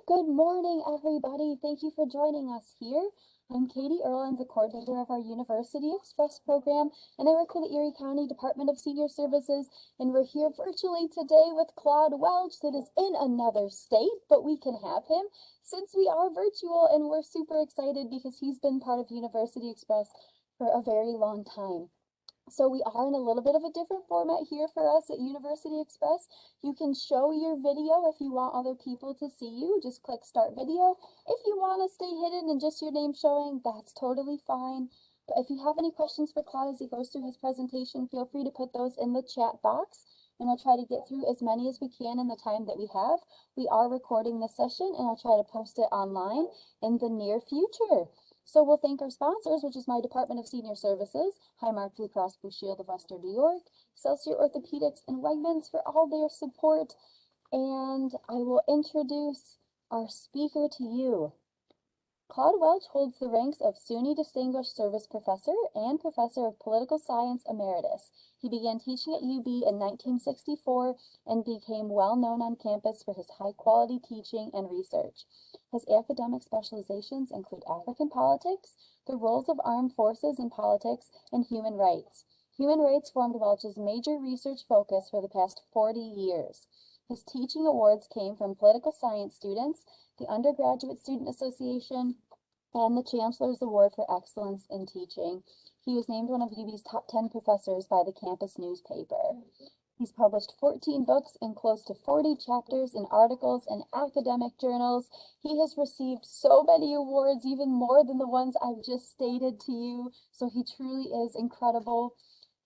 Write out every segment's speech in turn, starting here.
Good morning, everybody. Thank you for joining us here. I'm Katie Erlin, the coordinator of our University Express program, and I work for the Erie County Department of Senior Services, and we're here virtually today with Claude Welch that is in another state, but we can have him since we are virtual, and we're super excited because he's been part of University Express for a very long time. So we are in a little bit of a different format here for us at University Express. You can show your video if you want other people to see you. Just click start video. If you want to stay hidden and just your name showing, that's totally fine. But if you have any questions for Claude as he goes through his presentation, feel free to put those in the chat box and I'll try to get through as many as we can in the time that we have. We are recording this session and I'll try to post it online in the near future. So we'll thank our sponsors, which is my Department of Senior Services, Highmark Blue Cross Blue Shield of Western New York, Excelsior Orthopedics, and Wegmans for all their support. And I will introduce our speaker to you. Claude Welch holds the ranks of SUNY Distinguished Service Professor and Professor of Political Science Emeritus. He began teaching at UB in 1964 and became well known on campus for his high-quality teaching and research. His academic specializations include African politics, the roles of armed forces in politics, and human rights. Human rights formed Welch's major research focus for the past 40 years. His teaching awards came from political science students, the Undergraduate Student Association, and the Chancellor's Award for Excellence in Teaching. He was named one of UB's top 10 professors by the campus newspaper. He's published 14 books and close to 40 chapters in articles and academic journals. He has received so many awards, even more than the ones I've just stated to you, so he truly is incredible.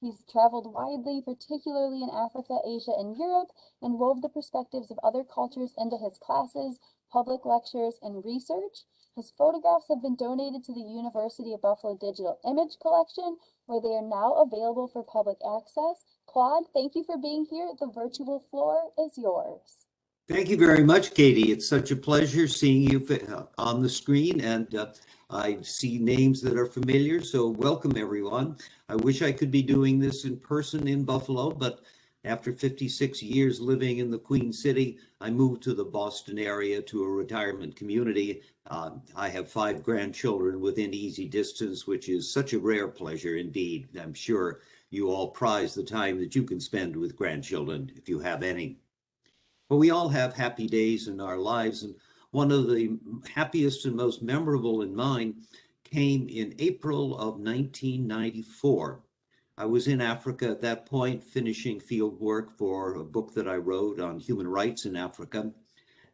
He's traveled widely, particularly in Africa, Asia, and Europe, and wove the perspectives of other cultures into his classes, public lectures, and research. His photographs have been donated to the University of Buffalo Digital Image Collection, where they are now available for public access. Claude, thank you for being here. The virtual floor is yours. Thank you very much, Katie. It's such a pleasure seeing you on the screen, and I see names that are familiar, so welcome everyone. I wish I could be doing this in person in Buffalo, but after 56 years living in the Queen City, I moved to the Boston area to a retirement community. I have 5 grandchildren within easy distance, which is such a rare pleasure indeed. I'm sure you all prize the time that you can spend with grandchildren, if you have any. But we all have happy days in our lives, and one of the happiest and most memorable in mine came in April of 1994. I was in Africa at that point, finishing field work for a book that I wrote on human rights in Africa.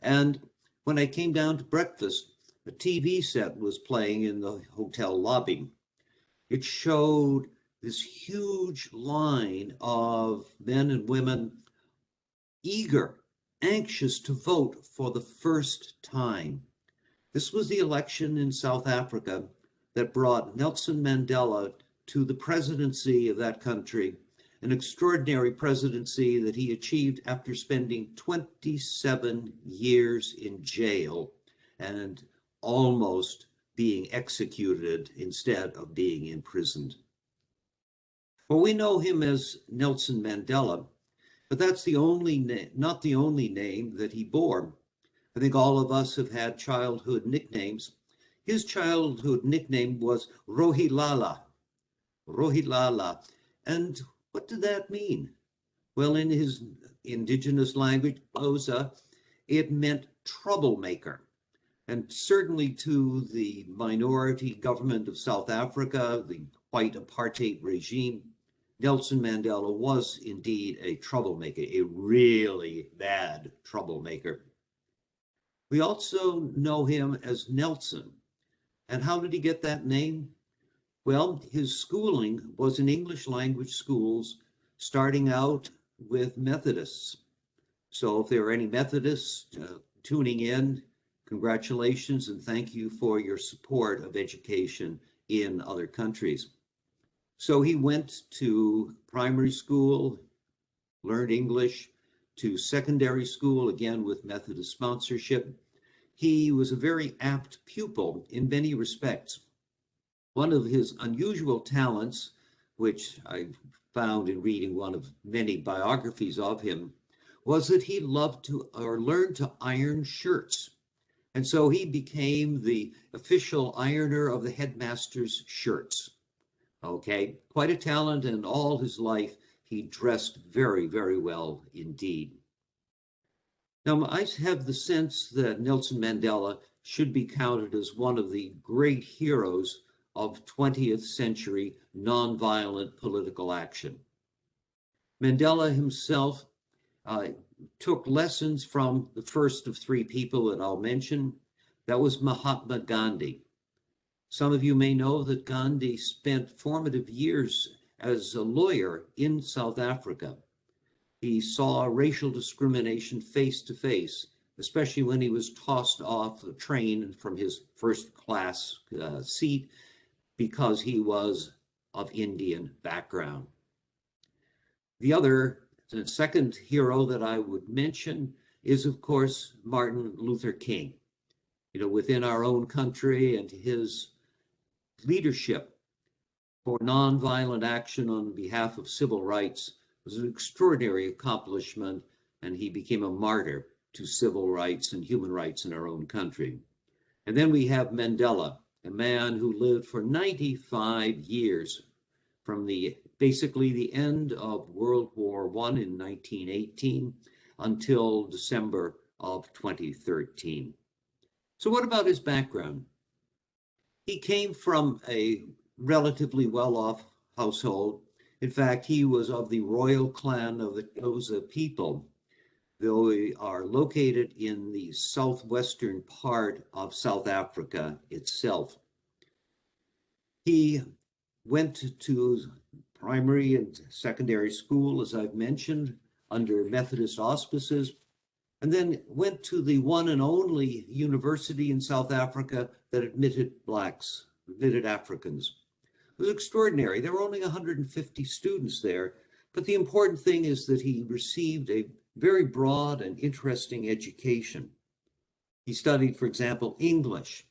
And when I came down to breakfast, a TV set was playing in the hotel lobby. It showed this huge line of men and women eager, anxious to vote for the first time. This was the election in South Africa that brought Nelson Mandela to the presidency of that country, an extraordinary presidency that he achieved after spending 27 years in jail and almost being executed instead of being imprisoned. Well, we know him as Nelson Mandela, but that's not the only name that he bore. I think all of us have had childhood nicknames. His childhood nickname was Rohilala. Rohilala. And what did that mean? Well, in his indigenous language, Xhosa, it meant troublemaker. And certainly to the minority government of South Africa, the white apartheid regime, Nelson Mandela was indeed a troublemaker, a really bad troublemaker. We also know him as Nelson. And how did he get that name? Well, his schooling was in English language schools, starting out with Methodists. So if there are any Methodists tuning in, congratulations and thank you for your support of education in other countries. So he went to primary school, learned English, to secondary school, again with Methodist sponsorship. He was a very apt pupil in many respects. One of his unusual talents, which I found in reading one of many biographies of him, was that he loved to, or learned to iron shirts. And so he became the official ironer of the headmaster's shirts. Okay, quite a talent, and all his life he dressed very, very well indeed. Now, I have the sense that Nelson Mandela should be counted as one of the great heroes of 20th century nonviolent political action. Mandela himself took lessons from the first of three people that I'll mention. That was Mahatma Gandhi. Some of you may know that Gandhi spent formative years as a lawyer in South Africa. He saw racial discrimination face to face, especially when he was tossed off the train from his first class seat because he was of Indian background. The second hero that I would mention is, of course, Martin Luther King. Within our own country, and his leadership for nonviolent action on behalf of civil rights was an extraordinary accomplishment, and he became a martyr to civil rights and human rights in our own country. And then we have Mandela, a man who lived for 95 years from basically the end of World War I in 1918 until December of 2013. So what about his background? He came from a relatively well-off household. In fact, he was of the royal clan of the Xhosa people. They are located in the southwestern part of South Africa itself. He went to primary and secondary school, as I've mentioned, under Methodist auspices, and then went to the one and only university in South Africa that admitted blacks, admitted Africans. It was extraordinary. There were only 150 students there, but the important thing is that he received a very broad and interesting education. He studied, for example, English.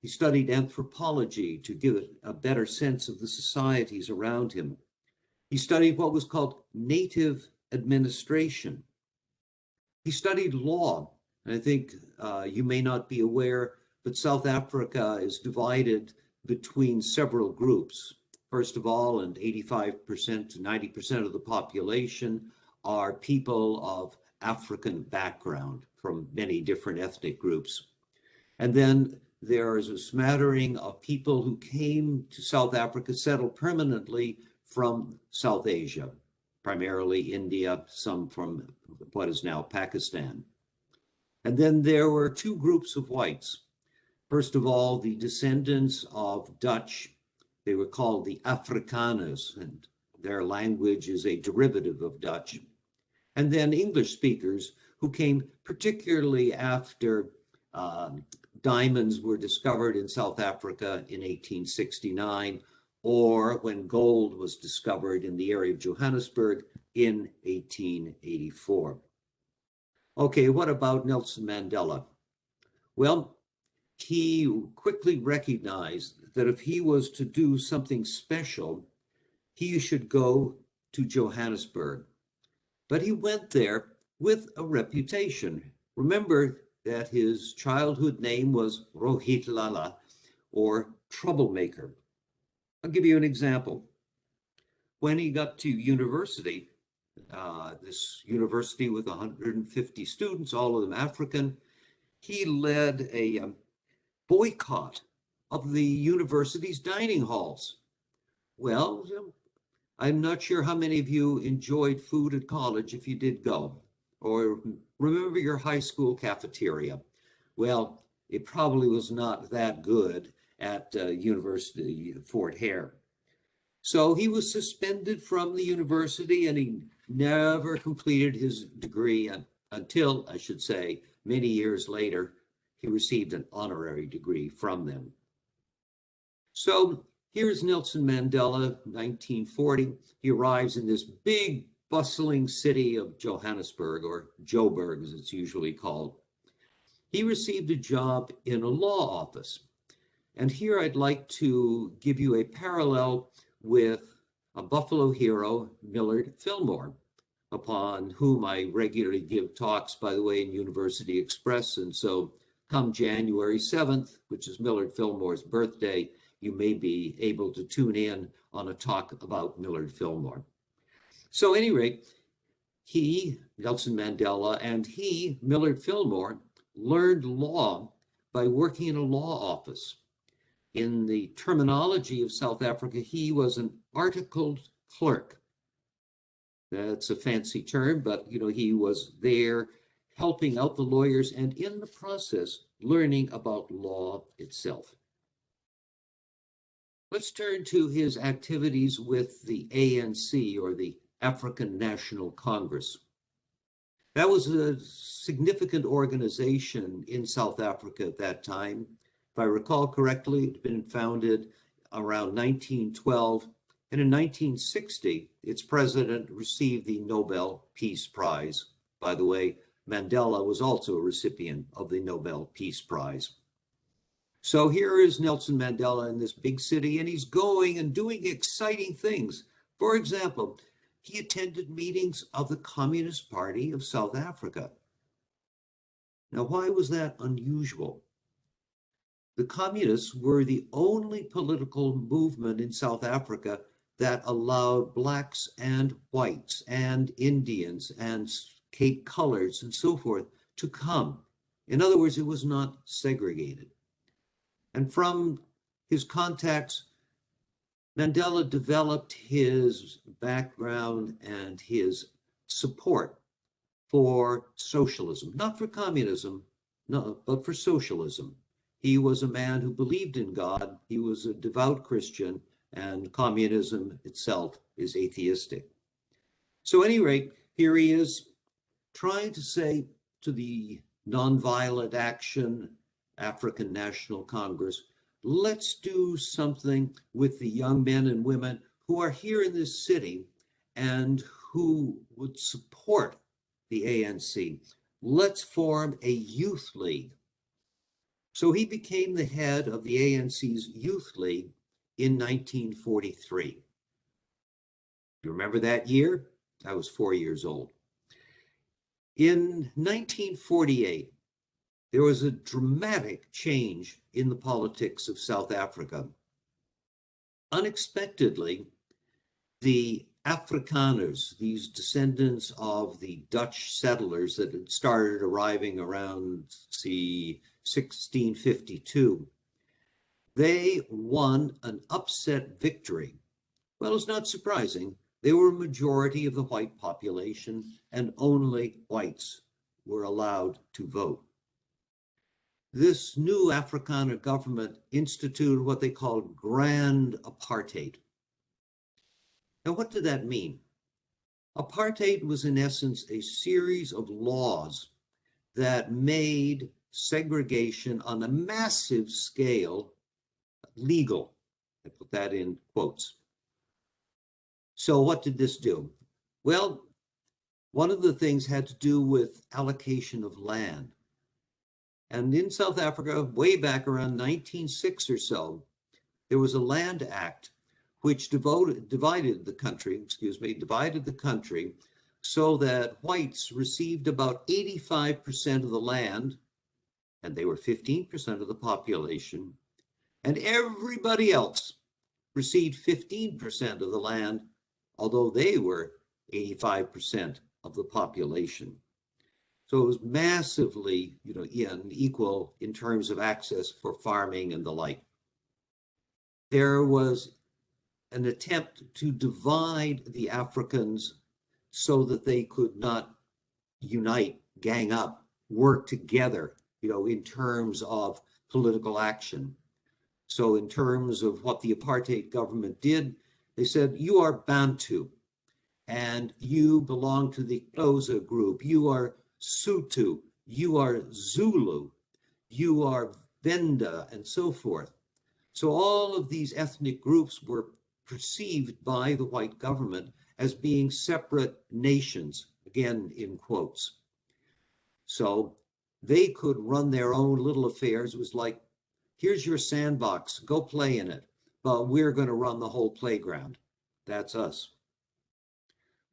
He studied anthropology to give it a better sense of the societies around him. He studied what was called native administration. He studied law, and I think you may not be aware, but South Africa is divided between several groups. First of all, and 85% to 90% of the population are people of African background from many different ethnic groups. And then there is a smattering of people who came to South Africa, settled permanently from South Asia, primarily India, some from what is now Pakistan. And then there were two groups of whites. First of all, the descendants of Dutch. They were called the Afrikaners, and their language is a derivative of Dutch. And then English speakers who came particularly after diamonds were discovered in South Africa in 1869, or when gold was discovered in the area of Johannesburg in 1884. Okay, what about Nelson Mandela? Well, he quickly recognized that if he was to do something special, he should go to Johannesburg. But he went there with a reputation. Remember that his childhood name was Rohit Lala, or troublemaker. I'll give you an example. When he got to university, this university with 150 students, all of them African, he led a boycott of the university's dining halls. Well, I'm not sure how many of you enjoyed food at college if you did go, or remember your high school cafeteria. Well, it probably was not that good at University of Fort Hare. So he was suspended from the university, and he never completed his degree until, I should say, many years later, he received an honorary degree from them. So here's Nelson Mandela, 1940. He arrives in this big, bustling city of Johannesburg, or Joburg as it's usually called. He received a job in a law office. And here I'd like to give you a parallel with a Buffalo hero, Millard Fillmore, upon whom I regularly give talks, by the way, in University Express. And so come January 7th, which is Millard Fillmore's birthday, you may be able to tune in on a talk about Millard Fillmore. So at any rate, he, Nelson Mandela, and he, Millard Fillmore, learned law by working in a law office. In the terminology of South Africa, he was an articled clerk. That's a fancy term, but he was there helping out the lawyers and in the process learning about law itself. Let's turn to his activities with the ANC, or the African National Congress. That was a significant organization in South Africa at that time. If I recall correctly, it had been founded around 1912, and in 1960, its president received the Nobel Peace Prize. By the way, Mandela was also a recipient of the Nobel Peace Prize. So here is Nelson Mandela in this big city, and he's going and doing exciting things. For example, he attended meetings of the Communist Party of South Africa. Now, why was that unusual? The communists were the only political movement in South Africa that allowed blacks and whites and Indians and Cape colors and so forth to come. In other words, it was not segregated. And from his contacts, Mandela developed his background and his support for socialism, not for communism, no, but for socialism. He was a man who believed in God. He was a devout Christian, and communism itself is atheistic. So at any rate, here he is trying to say to the Nonviolent Action African National Congress, let's do something with the young men and women who are here in this city and who would support the ANC. Let's form a youth league. So he became the head of the ANC's youth league in 1943. You remember that year? I was 4 years old. In 1948, there was a dramatic change in the politics of South Africa. Unexpectedly, the Afrikaners, these descendants of the Dutch settlers that had started arriving around, 1652, they won an upset victory. Well, it's not surprising. They were a majority of the white population, and only whites were allowed to vote. This new Afrikaner government instituted what they called grand apartheid. Now, what did that mean? Apartheid was, in essence, a series of laws that made segregation on a massive scale legal. I put that in quotes. So what did this do? Well, one of the things had to do with allocation of land. And in South Africa, way back around 1906 or so, there was a land act which divided the country so that whites received about 85% of the land, and they were 15% of the population, and everybody else received 15% of the land, although they were 85% of the population. So it was massively, equal in terms of access for farming and the like. There was an attempt to divide the Africans so that they could not unite, gang up, work together, in terms of political action. So in terms of what the apartheid government did, they said, you are Bantu and you belong to the Xhosa group. You are Sotho, you are Zulu, you are Venda, and so forth. So all of these ethnic groups were perceived by the white government as being separate nations, again in quotes. So they could run their own little affairs. It was like, here's your sandbox, go play in it, but we're going to run the whole playground. That's us.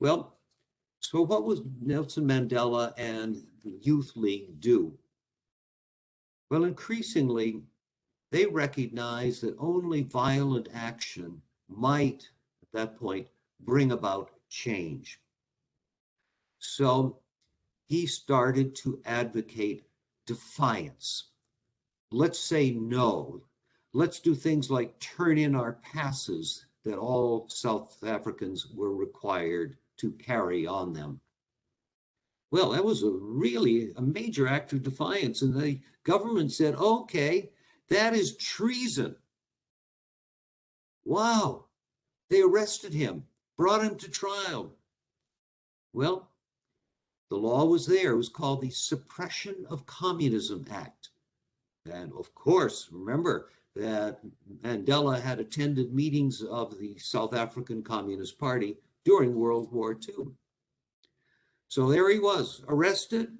Well, so what was Nelson Mandela and the Youth League do? Well, increasingly, they recognized that only violent action might, at that point, bring about change. So he started to advocate defiance. Let's say no. Let's do things like turn in our passes that all South Africans were required to carry on them. Well, that was a major act of defiance. And the government said, okay, that is treason. Wow. They arrested him, brought him to trial. Well, the law was there. It was called the Suppression of Communism Act. And of course, remember that Mandela had attended meetings of the South African Communist Party during World War II. So there he was, arrested.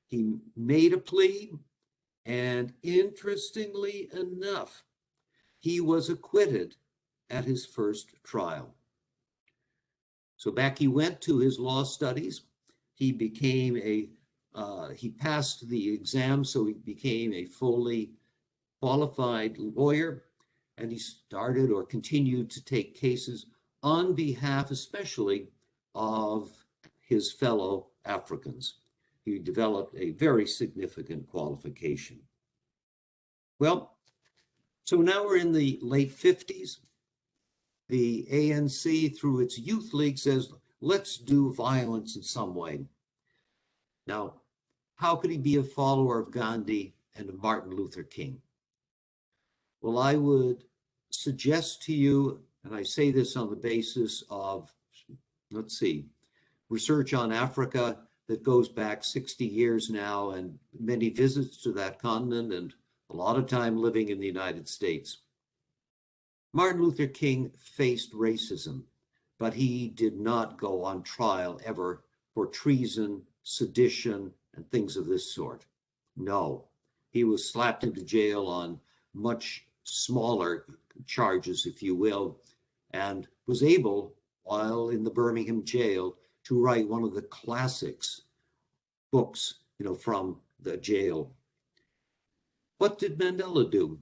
He made a plea. And interestingly enough, he was acquitted at his first trial. So back he went to his law studies. He became he passed the exam, so he became a fully qualified lawyer, and he started or continued to take cases on behalf, especially of his fellow Africans. He developed a very significant qualification. Well, so now we're in the late 50s. The ANC, through its youth league, says, let's do violence in some way. Now, how could he be a follower of Gandhi and of Martin Luther King? Well, I would suggest to you, and I say this on the basis of, let's see, research on Africa that goes back 60 years now and many visits to that continent and a lot of time living in the United States. Martin Luther King faced racism, but he did not go on trial ever for treason, sedition, and things of this sort. No, he was slapped into jail on much smaller charges, if you will, and was able, while in the Birmingham jail, to write one of the classics books, from the jail. What did Mandela do?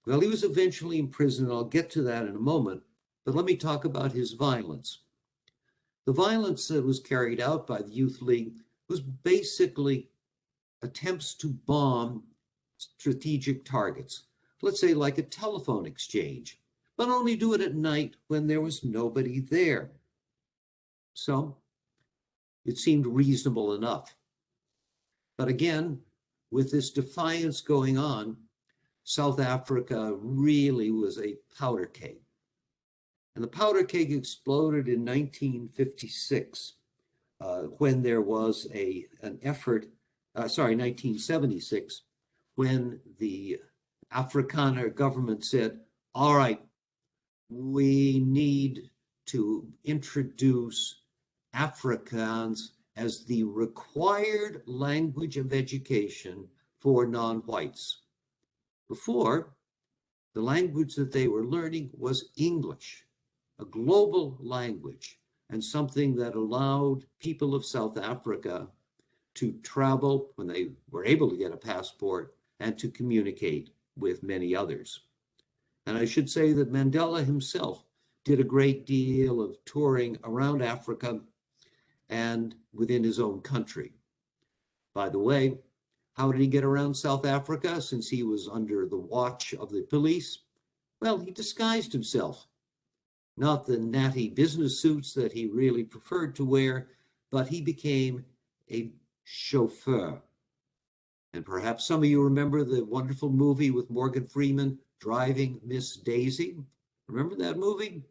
Well, he was eventually imprisoned. I'll get to that in a moment, but let me talk about his violence. The violence that was carried out by the Youth League was basically attempts to bomb strategic targets. Let's say like a telephone exchange, but only do it at night when there was nobody there. So it seemed reasonable enough. But again, with this defiance going on, South Africa really was a powder keg. And the powder keg exploded in 1956 when there was an effort, 1976, when the Afrikaner government said, all right, we need to introduce Afrikaans as the required language of education for non-whites. Before, the language that they were learning was English, a global language, and something that allowed people of South Africa to travel when they were able to get a passport and to communicate with many others. And I should say that Mandela himself did a great deal of touring around Africa and within his own country. By the way, how did he get around South Africa since he was under the watch of the police? Well, he disguised himself. Not the natty business suits that he really preferred to wear, but he became a chauffeur. And perhaps some of you remember the wonderful movie with Morgan Freeman, Driving Miss Daisy. Remember that movie?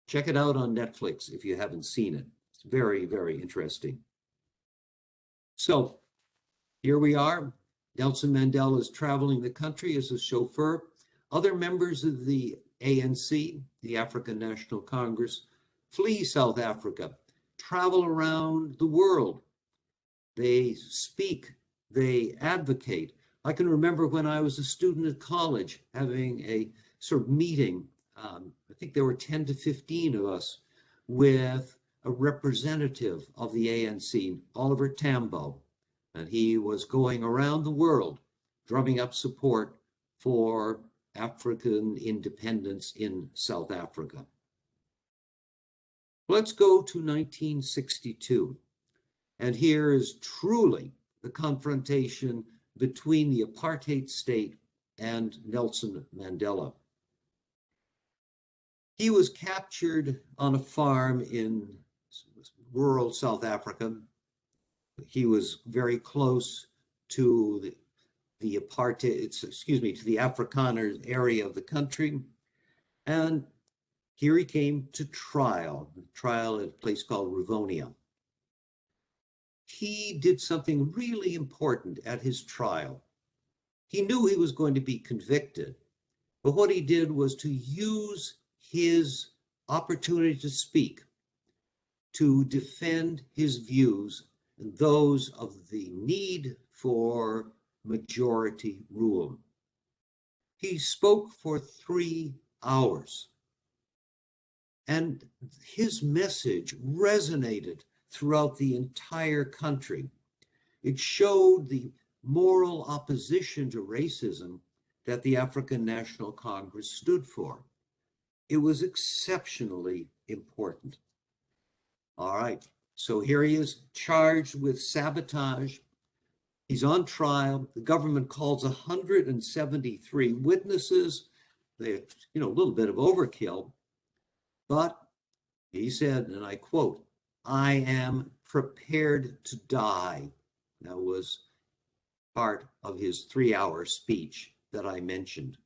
Check it out on Netflix if you haven't seen it. It's very, very interesting. So here we are. Nelson Mandela is traveling the country as a chauffeur. Other members of the ANC, the African National Congress, flee South Africa, travel around the world. They speak, they advocate. I can remember when I was a student at college having a sort of meeting. I think there were 10 to 15 of us with a representative of the ANC, Oliver Tambo. And he was going around the world drumming up support for African independence in South Africa. Let's go to 1962. And here is truly the confrontation between the apartheid state and Nelson Mandela. He was captured on a farm in rural South Africa. He was very close to the apartheid, to the Afrikaner area of the country. And here he came to trial at a place called Rivonia. He did something really important at his trial. He knew he was going to be convicted, but what he did was to use his opportunity to speak to defend his views and those of the need for majority rule. He spoke for 3 hours, and his message resonated throughout the entire country. It showed the moral opposition to racism that the African National Congress stood for. It was exceptionally important. All right, so here he is charged with sabotage. He's on trial. The government calls 173 witnesses. They, a little bit of overkill, but he said, and I quote, "I am prepared to die." That was part of his 3-hour speech that I mentioned.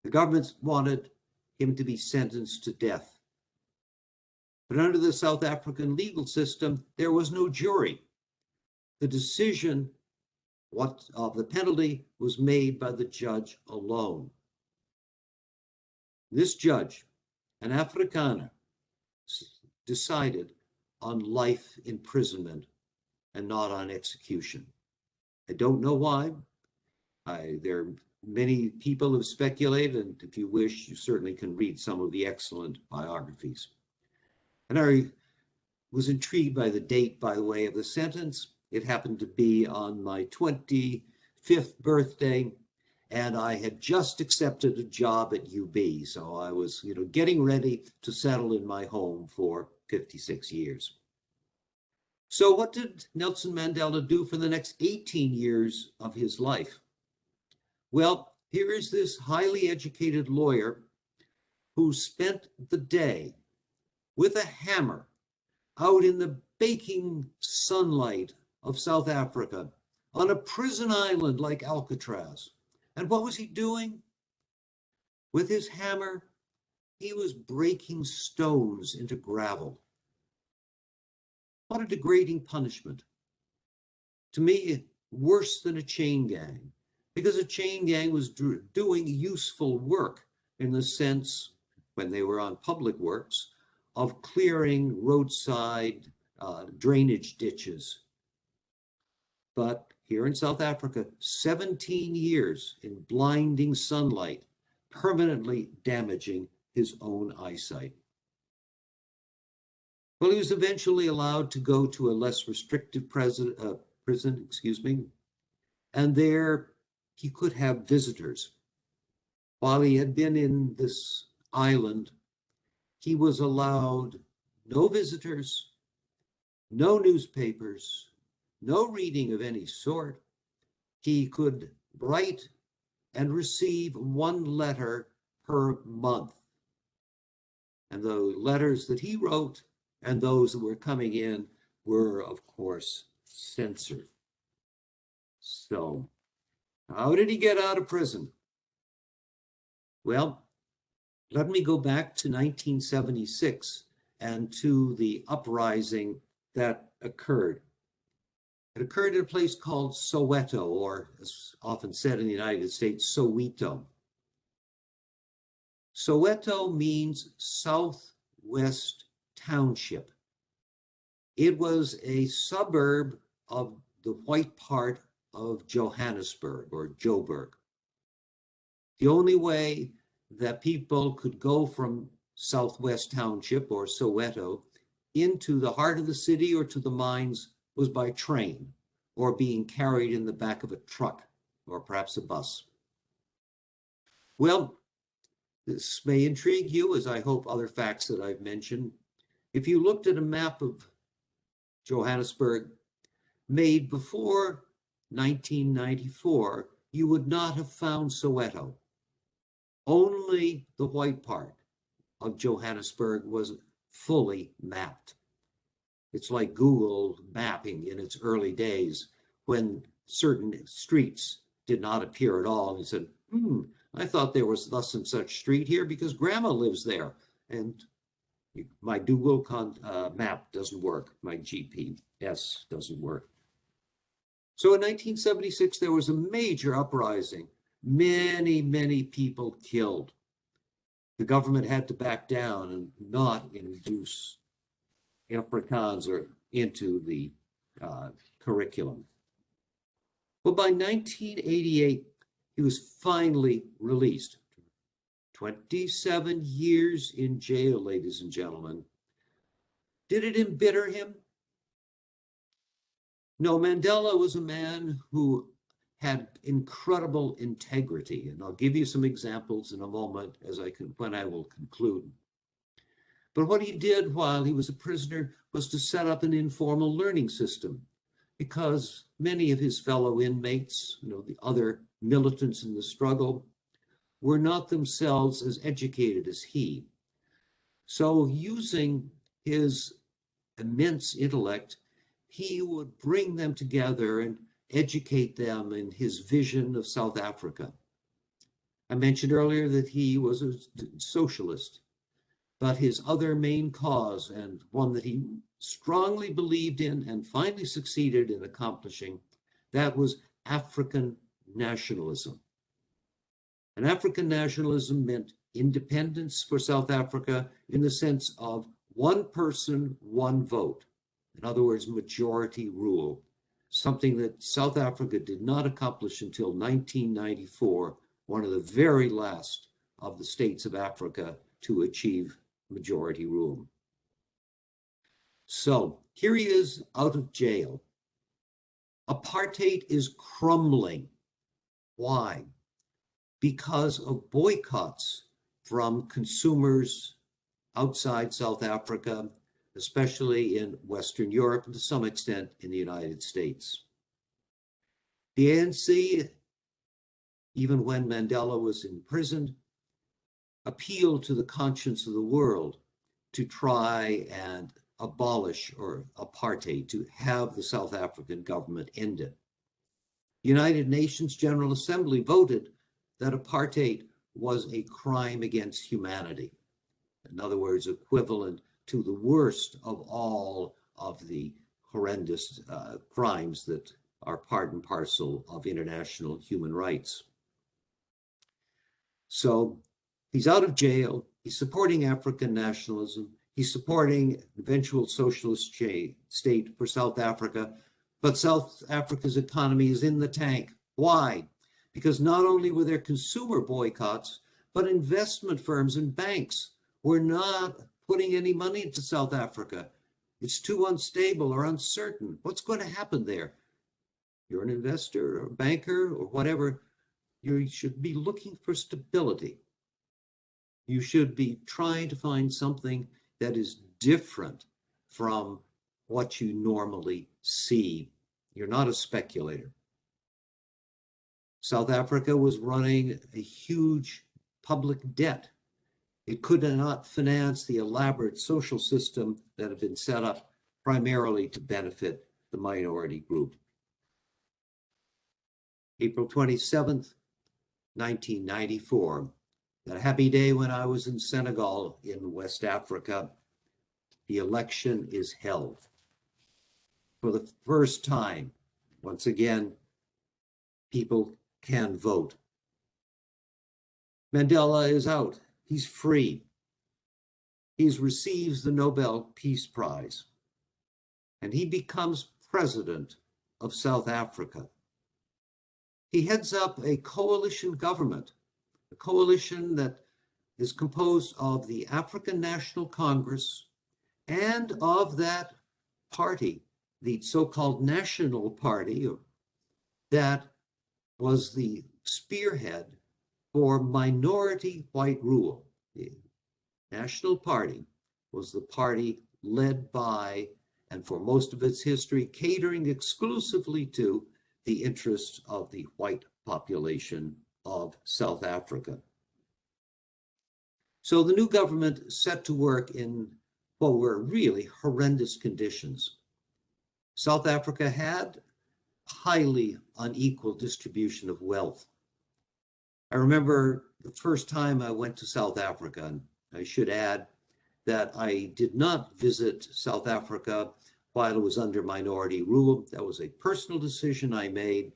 The government wanted him to be sentenced to death. But under the South African legal system, there was no jury. The decision of the penalty was made by the judge alone. This judge, an Afrikaner, decided on life imprisonment and not on execution. I don't know why. Many people have speculated, and if you wish, you certainly can read some of the excellent biographies. And I was intrigued by the date, by the way, of the sentence. It happened to be on my 25th birthday, and I had just accepted a job at UB. So I was, getting ready to settle in my home for 56 years. So what did Nelson Mandela do for the next 18 years of his life? Well, here is this highly educated lawyer who spent the day with a hammer out in the baking sunlight of South Africa on a prison island like Alcatraz. And what was he doing? With his hammer, he was breaking stones into gravel. What a degrading punishment. To me, worse than a chain gang, because a chain gang was doing useful work in the sense, when they were on public works, of clearing roadside drainage ditches. But here in South Africa, 17 years in blinding sunlight, permanently damaging his own eyesight. Well, he was eventually allowed to go to a less restrictive prison, and there he could have visitors. While he had been in this island, he was allowed no visitors, no newspapers, no reading of any sort. He could write and receive 1 letter per month. And the letters that he wrote and those that were coming in were, of course, censored. So, how did he get out of prison? Well, let me go back to 1976 and to the uprising that occurred. It occurred in a place called Soweto, or as often said in the United States, Soweto. Soweto means Southwest Township. It was a suburb of the white part of Johannesburg, or Joburg. The only way that people could go from Southwest Township, or Soweto, into the heart of the city or to the mines was by train, or being carried in the back of a truck or perhaps a bus. Well, this may intrigue you, as I hope other facts that I've mentioned. If you looked at a map of Johannesburg made before 1994, you would not have found Soweto. Only the white part of Johannesburg was fully mapped. It's like Google mapping in its early days when certain streets did not appear at all. And you said, I thought there was thus and such street here because grandma lives there. And my Google map doesn't work. My GPS doesn't work. So in 1976, there was a major uprising. Many, many people killed. The government had to back down and not introduce Afrikaans into the curriculum. But by 1988, he was finally released. 27 years in jail, ladies and gentlemen. Did it embitter him? No, Mandela was a man who had incredible integrity, and I'll give you some examples in a moment when I will conclude. But what he did while he was a prisoner was to set up an informal learning system, because many of his fellow inmates, the other militants in the struggle, were not themselves as educated as he. So using his immense intellect, he would bring them together and educate them in his vision of South Africa. I mentioned earlier that he was a socialist, but his other main cause, and one that he strongly believed in and finally succeeded in accomplishing, that was African nationalism. And African nationalism meant independence for South Africa in the sense of one person, one vote. In other words, majority rule, something that South Africa did not accomplish until 1994, one of the very last of the states of Africa to achieve majority rule. So here he is out of jail. Apartheid is crumbling. Why? Because of boycotts from consumers outside South Africa, especially in Western Europe and to some extent in the United States. The ANC, even when Mandela was imprisoned, appealed to the conscience of the world to try and abolish or apartheid, to have the South African government end it. The United Nations General Assembly voted that apartheid was a crime against humanity. In other words, equivalent to the worst of all of the horrendous crimes that are part and parcel of international human rights. So he's out of jail. He's supporting African nationalism. He's supporting eventual socialist state for South Africa. But South Africa's economy is in the tank. Why? Because not only were there consumer boycotts, but investment firms and banks were not putting any money into South Africa. It's too unstable or uncertain. What's going to happen there? You're an investor or a banker or whatever. You should be looking for stability. You should be trying to find something that is different from what you normally see. You're not a speculator. South Africa was running a huge public debt. It could not finance the elaborate social system that had been set up primarily to benefit the minority group. April 27th, 1994, that happy day when I was in Senegal in West Africa, the election is held. For the first time, once again, people can vote. Mandela is out. He's free. He receives the Nobel Peace Prize, and he becomes president of South Africa. He heads up a coalition government, a coalition that is composed of the African National Congress and of that party, the so-called National Party, that was the spearhead for minority white rule. The National Party was the party led by, and for most of its history, catering exclusively to the interests of the white population of South Africa. So the new government set to work in what were really horrendous conditions. South Africa had a highly unequal distribution of wealth. I remember the first time I went to South Africa, and I should add that I did not visit South Africa while it was under minority rule. That was a personal decision I made.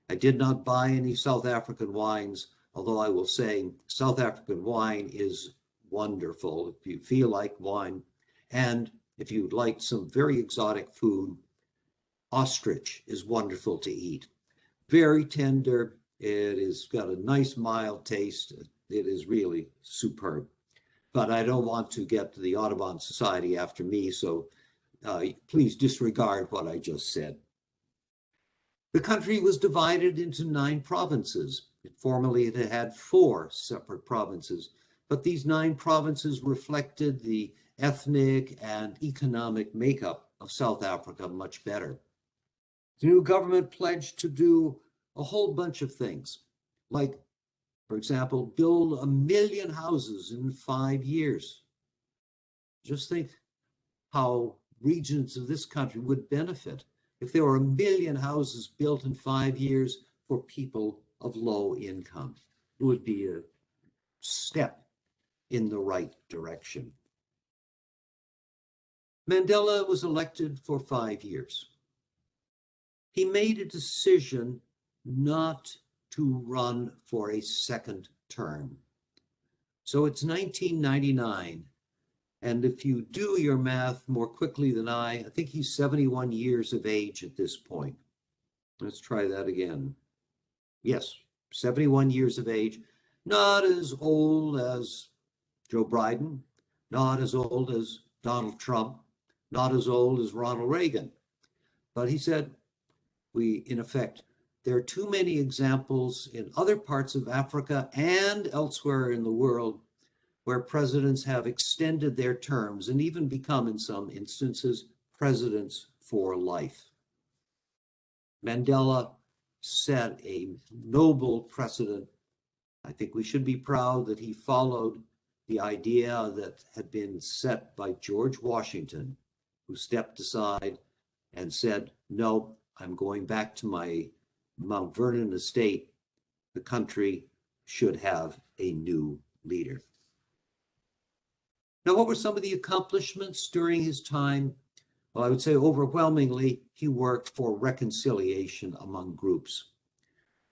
I did not buy any South African wines, although I will say South African wine is wonderful if you feel like wine. And if you'd like some very exotic food, ostrich is wonderful to eat. Very tender. It has got a nice mild taste. It is really superb. But I don't want to get the Audubon Society after me, so please disregard what I just said. The country was divided into 9 provinces. Formerly, it had 4 separate provinces, but these 9 provinces reflected the ethnic and economic makeup of South Africa much better. The new government pledged to do a whole bunch of things, like, for example, build 1 million houses in 5 years. Just think how regions of this country would benefit if there were 1 million houses built in 5 years for people of low income. It would be a step in the right direction. Mandela was elected for 5 years. He made a decision not to run for a second term. So it's 1999. And if you do your math more quickly than I think he's 71 years of age at this point. Let's try that again. Yes, 71 years of age, not as old as Joe Biden, not as old as Donald Trump, not as old as Ronald Reagan. But he said, in effect, there are too many examples in other parts of Africa and elsewhere in the world where presidents have extended their terms and even become, in some instances, presidents for life. Mandela set a noble precedent. I think we should be proud that he followed the idea that had been set by George Washington, who stepped aside and said, no, I'm going back to my Mount Vernon estate. The country should have a new leader. Now, what were some of the accomplishments during his time? Well, I would say overwhelmingly, he worked for reconciliation among groups.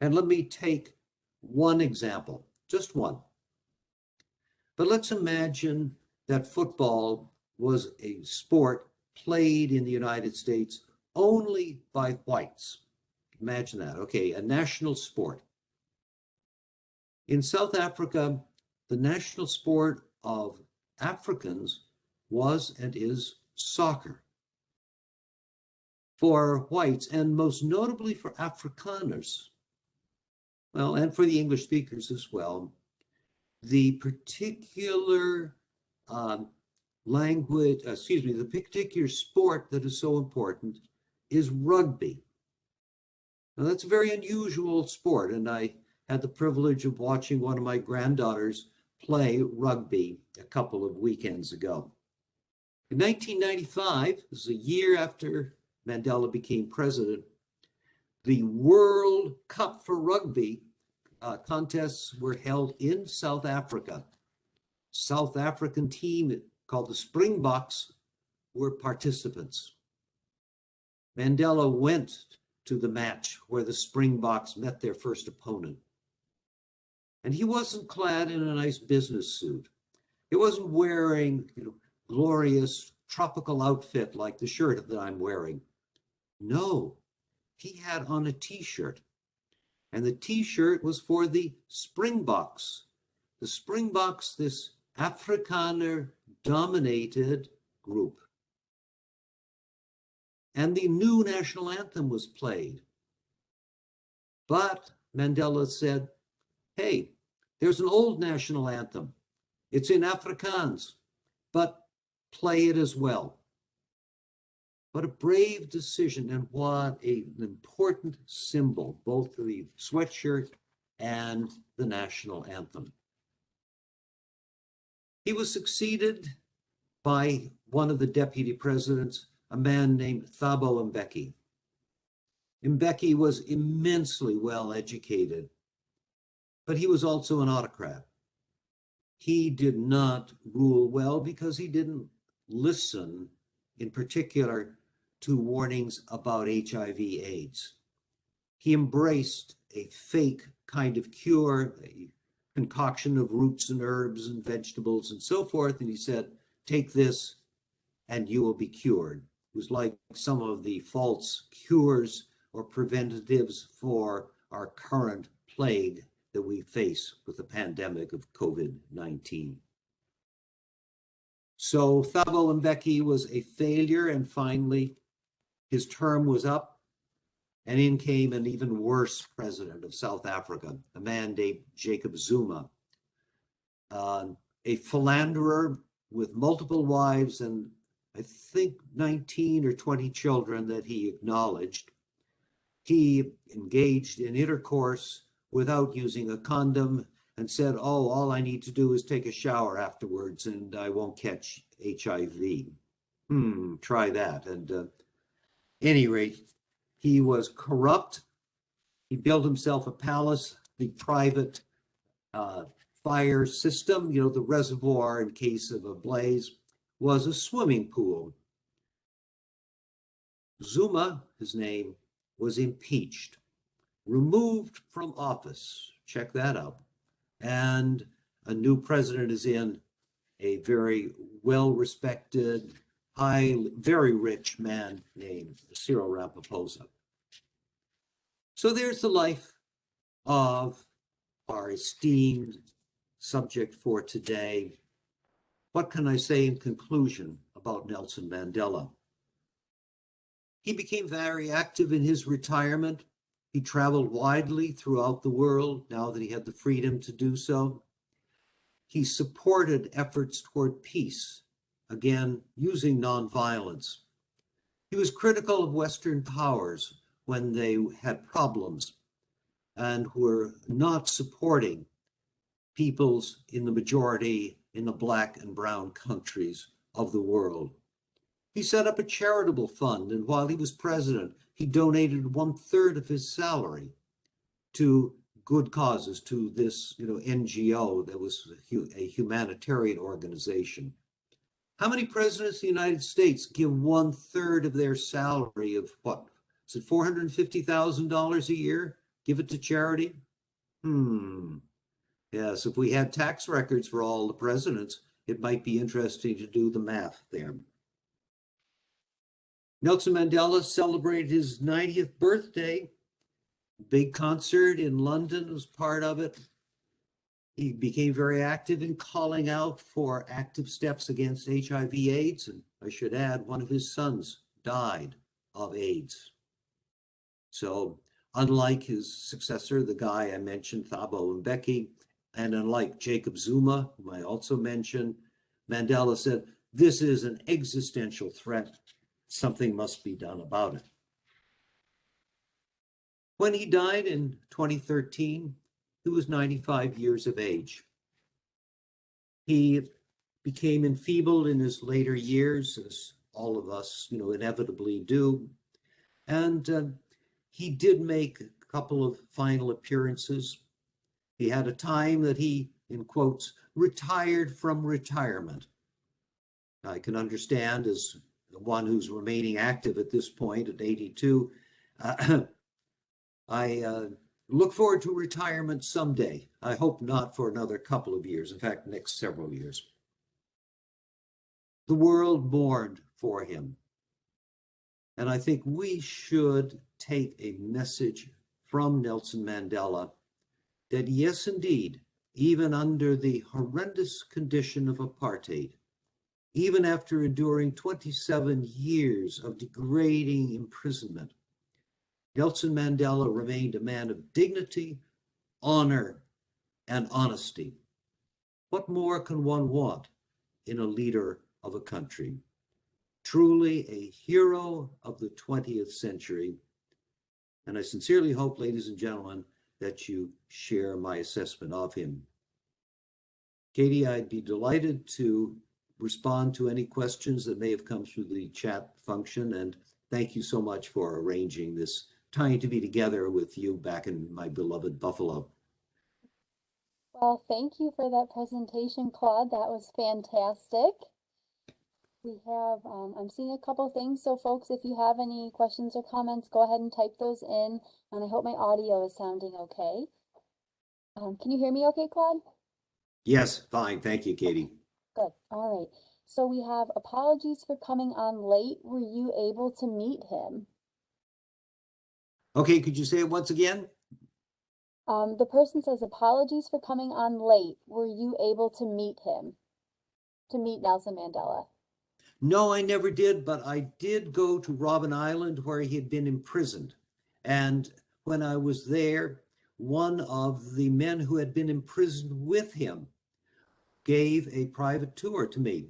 And let me take one example, just one. But let's imagine that football was a sport played in the United States only by whites. Imagine that. Okay, a national sport. In South Africa, the national sport of Africans was and is soccer. For whites, and most notably for Afrikaners, well, and for the English speakers as well, the particular the particular sport that is so important is rugby. Now, that's a very unusual sport, and I had the privilege of watching one of my granddaughters play rugby a couple of weekends ago. In 1995, this is a year after Mandela became president, the World Cup for Rugby contests were held in South Africa. South African team called the Springboks were participants. Mandela went to the match where the Springboks met their first opponent. And he wasn't clad in a nice business suit. He wasn't wearing, glorious tropical outfit like the shirt that I'm wearing. No, he had on a t-shirt. And the t-shirt was for the Springboks. The Springboks, this Afrikaner-dominated group. And the new national anthem was played. But Mandela said, hey, there's an old national anthem. It's in Afrikaans, but play it as well. What a brave decision, and what an important symbol, both the sweatshirt and the national anthem. He was succeeded by one of the deputy presidents, a man named Thabo Mbeki. Mbeki was immensely well educated, but he was also an autocrat. He did not rule well because he didn't listen, in particular, to warnings about HIV/AIDS. He embraced a fake kind of cure, a concoction of roots and herbs and vegetables and so forth, and he said, take this and you will be cured. It was like some of the false cures or preventatives for our current plague that we face with the pandemic of COVID-19. So Thabo Mbeki was a failure, and finally his term was up, and in came an even worse president of South Africa, a man named Jacob Zuma, a philanderer with multiple wives and I think 19 or 20 children that he acknowledged. He engaged in intercourse without using a condom and said, oh, all I need to do is take a shower afterwards and I won't catch HIV. Try that. And at any rate, he was corrupt. He built himself a palace, the private fire system, the reservoir in case of a blaze was a swimming pool. Zuma, his name, was impeached, removed from office. Check that out. And a new president is in, a very well-respected, very rich man named Cyril Ramaphosa. So there's the life of our esteemed subject for today. What can I say in conclusion about Nelson Mandela? He became very active in his retirement. He traveled widely throughout the world now that he had the freedom to do so. He supported efforts toward peace, again, using nonviolence. He was critical of Western powers when they had problems and were not supporting peoples in the majority in the Black and brown countries of the world. He set up a charitable fund, and while he was president, he donated 1/3 of his salary to good causes, to this NGO that was a humanitarian organization. How many presidents of the United States give 1/3 of their salary of what? Is it $450,000 a year? Give it to charity? Yes, if we had tax records for all the presidents, it might be interesting to do the math there. Nelson Mandela celebrated his 90th birthday. Big concert in London was part of it. He became very active in calling out for active steps against HIV/AIDS, and I should add, one of his sons died of AIDS. So unlike his successor, the guy I mentioned, Thabo Mbeki, and unlike Jacob Zuma, whom I also mentioned, Mandela said, this is an existential threat. Something must be done about it. When he died in 2013, he was 95 years of age. He became enfeebled in his later years, as all of us, inevitably do. And he did make a couple of final appearances. He had a time that he, in quotes, retired from retirement. I can understand, as the one who's remaining active at this point at 82, I look forward to retirement someday. I hope not for another couple of years, in fact, next several years. The world mourned for him. And I think we should take a message from Nelson Mandela that yes, indeed, even under the horrendous condition of apartheid, even after enduring 27 years of degrading imprisonment, Nelson Mandela remained a man of dignity, honor, and honesty. What more can one want in a leader of a country? Truly a hero of the 20th century. And I sincerely hope, ladies and gentlemen, that you share my assessment of him. Katie, I'd be delighted to respond to any questions that may have come through the chat function. And thank you so much for arranging this time to be together with you back in my beloved Buffalo. Well, thank you for that presentation, Claude. That was fantastic. We have, I'm seeing a couple things. So folks, if you have any questions or comments, go ahead and type those in. And I hope my audio is sounding okay. Can you hear me okay, Claude? Yes, fine. Thank you, Katie. Good. All right. So we have apologies for coming on late. Were you able to meet him? Okay, could you say it once again? The person says apologies for coming on late. Were you able to meet him? To meet Nelson Mandela? No, I never did, but I did go to Robben Island where he had been imprisoned. And when I was there, one of the men who had been imprisoned with him gave a private tour to me.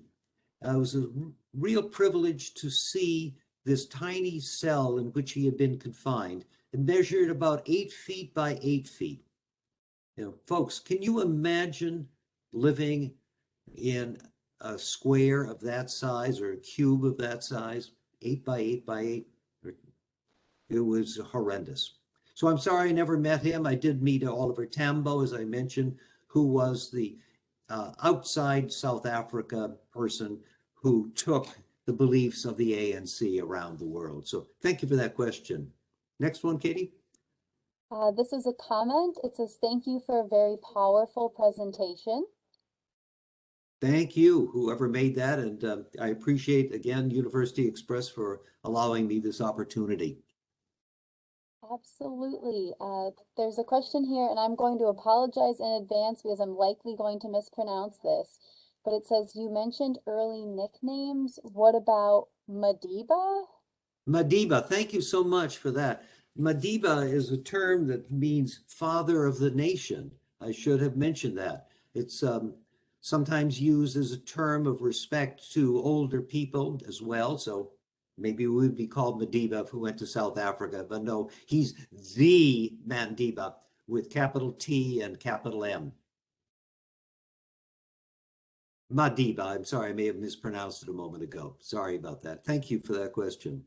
It was a real privilege to see this tiny cell in which he had been confined. It measured about 8 feet by 8 feet. Folks, can you imagine living in a square of that size or a cube of that size, 8 by 8 by 8? It was horrendous. So I'm sorry I never met him. I did meet Oliver Tambo, as I mentioned, who was the outside South Africa person who took the beliefs of the ANC around the world. So thank you for that question. Next one, Katie. This is a comment. It says, thank you for a very powerful presentation. Thank you, whoever made that. And I appreciate, again, University Express for allowing me this opportunity. Absolutely. There's a question here, and I'm going to apologize in advance because I'm likely going to mispronounce this. But it says, you mentioned early nicknames. What about Madiba? Madiba, thank you so much for that. Madiba is a term that means father of the nation. I should have mentioned that. It's sometimes used as a term of respect to older people as well. So maybe we would be called Madiba if we went to South Africa, but no, he's the Mandiba with capital T and capital M. Madiba, I'm sorry, I may have mispronounced it a moment ago. Sorry about that. Thank you for that question.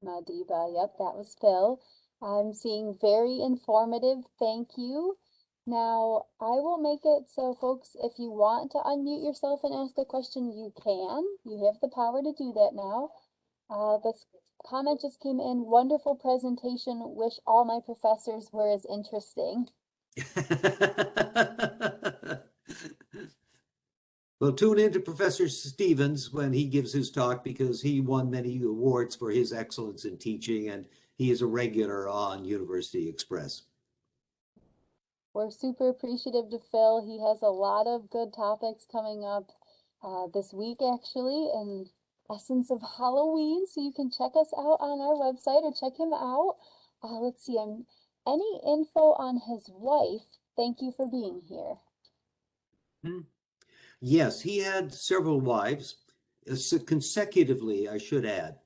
Madiba, yep, that was Phil. I'm seeing very informative. Thank you. Now, I will make it so, folks, if you want to unmute yourself and ask a question, you can. You have the power to do that now. This comment just came in. Wonderful presentation. Wish all my professors were as interesting. Well, tune in to Professor Stevens when he gives his talk because he won many awards for his excellence in teaching, and he is a regular on University Express. We're super appreciative to Phil. He has a lot of good topics coming up this week, actually, in essence of Halloween. So you can check us out on our website or check him out. Let's see, any info on his wife? Thank you for being here. Yes, he had several wives, consecutively, I should add.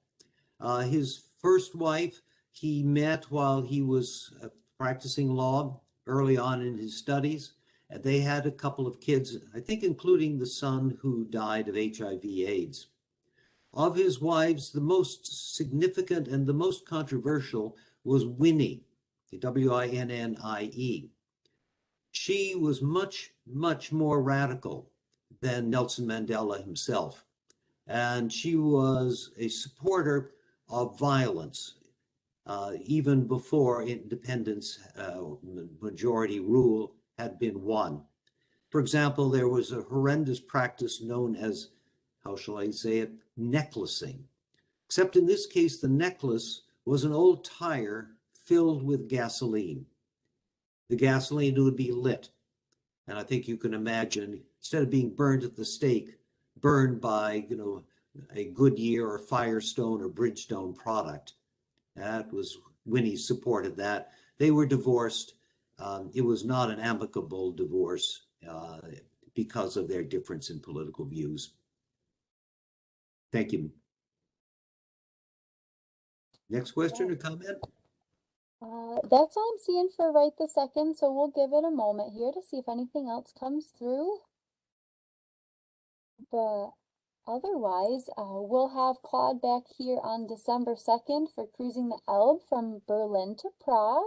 His first wife he met while he was practicing law early on in his studies. And they had a couple of kids, I think including the son who died of HIV/AIDS. Of his wives, the most significant and the most controversial was Winnie, Winnie. She was much, much more radical than Nelson Mandela himself. And she was a supporter of violence, even before independence, majority rule had been won. For example, there was a horrendous practice known as, how shall I say it, necklacing. Except in this case, the necklace was an old tire filled with gasoline. The gasoline would be lit. And I think you can imagine, instead of being burned at the stake, burned by, a Goodyear or Firestone or Bridgestone product. That was, Winnie supported that. They were divorced. it was not an amicable divorce because of their difference in political views. Thank you. Next question or comment? That's all I'm seeing for right this second, so we'll give it a moment here to see if anything else comes through. But otherwise, we'll have Claude back here on December 2nd for Cruising the Elbe from Berlin to Prague.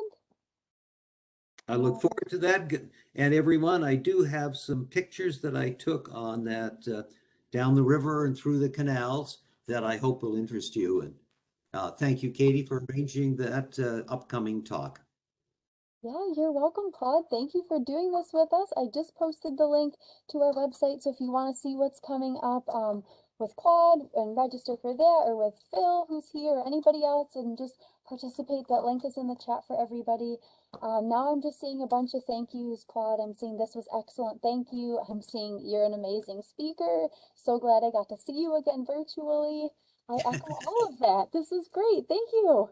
I look forward to that. And everyone, I do have some pictures that I took on that down the river and through the canals that I hope will interest you. And thank you, Katie, for arranging that upcoming talk. Yeah, you're welcome, Claude. Thank you for doing this with us. I just posted the link to our website, so if you want to see what's coming up with Claude and register for that, or with Phil, who's here, or anybody else, and just participate, that link is in the chat for everybody. Now I'm just seeing a bunch of thank yous, Claude. I'm seeing this was excellent, thank you. I'm seeing you're an amazing speaker. So glad I got to see you again virtually. I echo all of that. This is great. Thank you.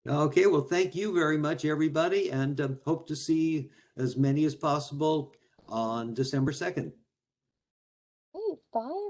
Okay, well, thank you very much, everybody, and hope to see as many as possible on December 2nd. Great. Bye.